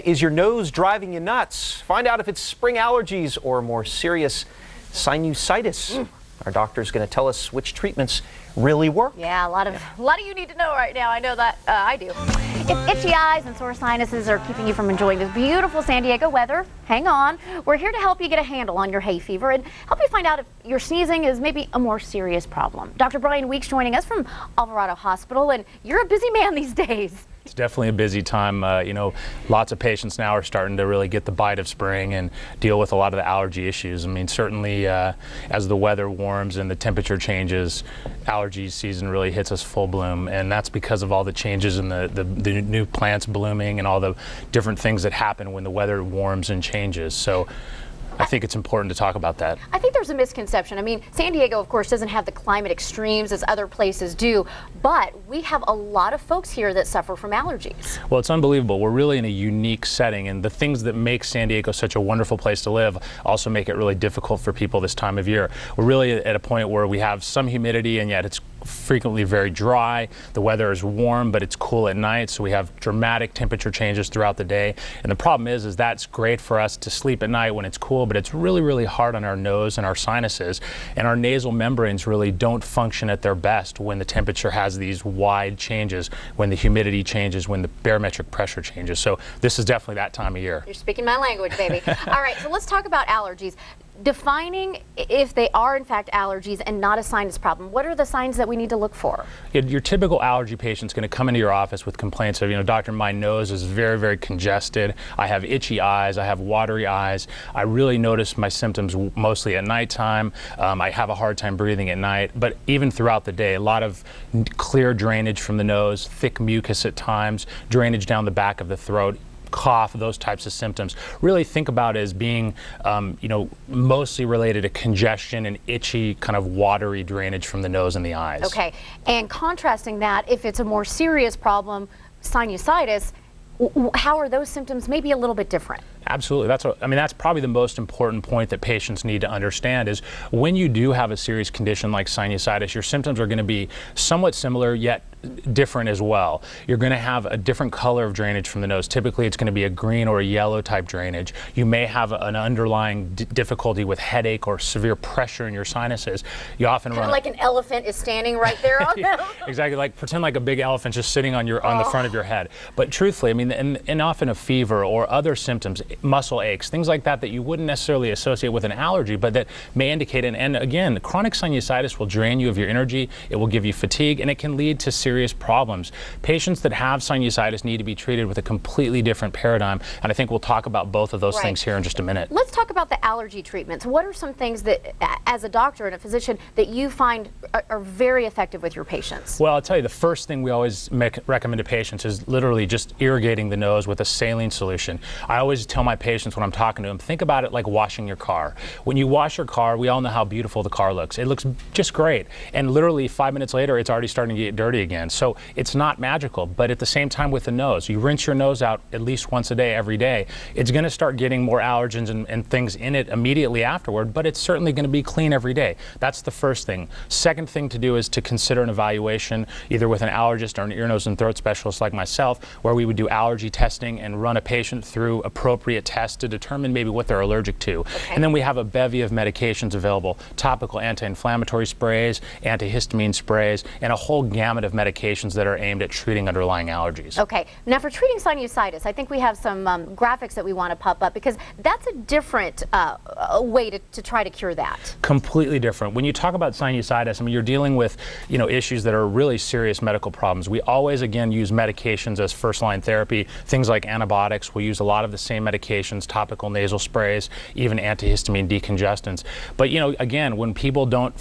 is your nose driving you nuts? Find out if it's spring allergies or more serious sinusitis. Our doctor's going to tell us which treatments really work. Yeah, a lot of you need to know right now. I know that I do. If itchy eyes and sore sinuses are keeping you from enjoying this beautiful San Diego weather, hang on. We're here to help you get a handle on your hay fever and help you find out if your sneezing is maybe a more serious problem. Dr. Brian Weeks joining us from Alvarado Hospital, and you're a busy man these days. It's definitely a busy time. Lots of patients now are starting to really get the bite of spring and deal with a lot of the allergy issues. I mean, certainly as the weather warms and the temperature changes, allergy season really hits us full bloom, and that's because of all the changes in the new plants blooming and all the different things that happen when the weather warms and changes. So I think it's important to talk about that. I think there's a misconception. I mean, San Diego, of course, doesn't have the climate extremes as other places do, but we have a lot of folks here that suffer from allergies. Well, it's unbelievable. We're really in a unique setting, and the things that make San Diego such a wonderful place to live also make it really difficult for people this time of year. We're really at a point where we have some humidity, and yet it's frequently very dry. The weather is warm, but it's cool at night, so we have dramatic temperature changes throughout the day. And the problem is that's great for us to sleep at night when it's cool, but it's really, really hard on our nose and our sinuses. And our nasal membranes really don't function at their best when the temperature has these wide changes, when the humidity changes, when the barometric pressure changes. So this is definitely that time of year. You're speaking my language, baby. All right, so let's talk about allergies. Defining if they are in fact allergies and not a sinus problem. What are the signs that we need to look for? Your typical allergy patient's going to come into your office with complaints of, doctor, my nose is very, very congested. I have itchy eyes. I have watery eyes. I really notice my symptoms mostly at nighttime. I have a hard time breathing at night, but even throughout the day, a lot of clear drainage from the nose, thick mucus at times, drainage down the back of the throat, cough, those types of symptoms. Really think about it as being, mostly related to congestion and itchy, kind of watery drainage from the nose and the eyes. Okay, and contrasting that, if it's a more serious problem, sinusitis, how are those symptoms maybe a little bit different? Absolutely. That's probably the most important point that patients need to understand is when you do have a serious condition like sinusitis, your symptoms are going to be somewhat similar yet different as well. You're going to have a different color of drainage from the nose. Typically it's going to be a green or a yellow type drainage. You may have an underlying difficulty with headache or severe pressure in your sinuses. You often kind of like an elephant is standing right there on them. Exactly, like pretend like a big elephant just sitting on the front of your head. But truthfully, and often a fever or other symptoms, muscle aches, things like that you wouldn't necessarily associate with an allergy, but that may indicate and again, chronic sinusitis will drain you of your energy, it will give you fatigue, and it can lead to serious problems. Patients that have sinusitis need to be treated with a completely different paradigm, and I think we'll talk about both of those things here in just a minute. Let's talk about the allergy treatments. What are some things that, as a doctor and a physician, that you find are very effective with your patients? Well, I'll tell you, the first thing we always recommend to patients is literally just irrigating the nose with a saline solution. I always tell my patients when I'm talking to them, think about it like washing your car. When you wash your car, we all know how beautiful the car looks. It looks just great. And literally 5 minutes later, it's already starting to get dirty again. So it's not magical, but at the same time with the nose, you rinse your nose out at least once a day, every day. It's going to start getting more allergens and things in it immediately afterward, but it's certainly going to be clean every day. That's the first thing. Second thing to do is to consider an evaluation, either with an allergist or an ear, nose, and throat specialist like myself, where we would do allergy testing and run a patient through appropriate tests to determine maybe what they're allergic to. Okay. And then we have a bevy of medications available, topical anti-inflammatory sprays, antihistamine sprays, and a whole gamut of medications that are aimed at treating underlying allergies. Okay, now for treating sinusitis, I think we have some graphics that we want to pop up because that's a different way to try to cure that. Completely different. When you talk about sinusitis, you're dealing with issues that are really serious medical problems. We always, again, use medications as first-line therapy, things like antibiotics. We use a lot of the same medications, topical nasal sprays, even antihistamine decongestants. But again, when people don't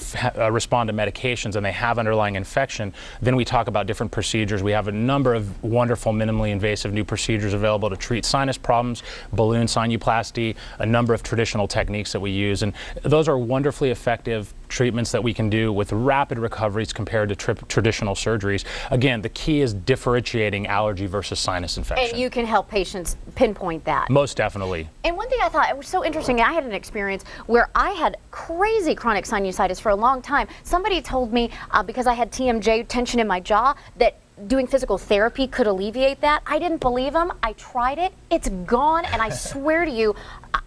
respond to medications and they have underlying infection, then we talk about different procedures. We have a number of wonderful minimally invasive new procedures available to treat sinus problems, balloon sinuplasty, a number of traditional techniques that we use, and those are wonderfully effective treatments that we can do with rapid recoveries compared to traditional surgeries. Again, the key is differentiating allergy versus sinus infection. And you can help patients pinpoint that. Most definitely. And one thing I thought, it was so interesting, I had an experience where I had crazy chronic sinusitis for a long time. Somebody told me, because I had TMJ, tension in my jaw, that doing physical therapy could alleviate that. I didn't believe him. I tried it. It's gone, and I swear to you,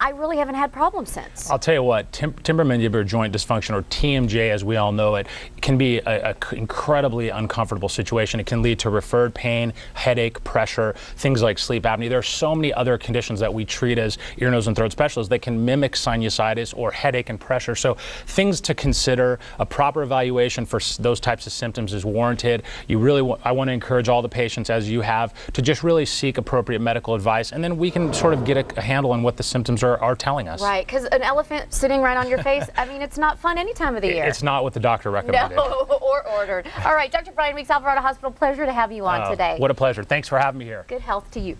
I really haven't had problems since. I'll tell you what, temporomandibular joint dysfunction, or TMJ as we all know it, can be an incredibly uncomfortable situation. It can lead to referred pain, headache, pressure, things like sleep apnea. There are so many other conditions that we treat as ear, nose, and throat specialists that can mimic sinusitis or headache and pressure. So things to consider. A proper evaluation for those types of symptoms is warranted. I want to encourage all the patients, as you have, to just really seek appropriate medical advice, and then we can sort of get a handle on what the symptoms are telling us. Right, because an elephant sitting right on your face, I mean, it's not fun any time of the year. It's not what the doctor recommended. No, or ordered. All right, Dr. Brian Weeks, Alvarado Hospital, pleasure to have you on today. What a pleasure. Thanks for having me here. Good health to you.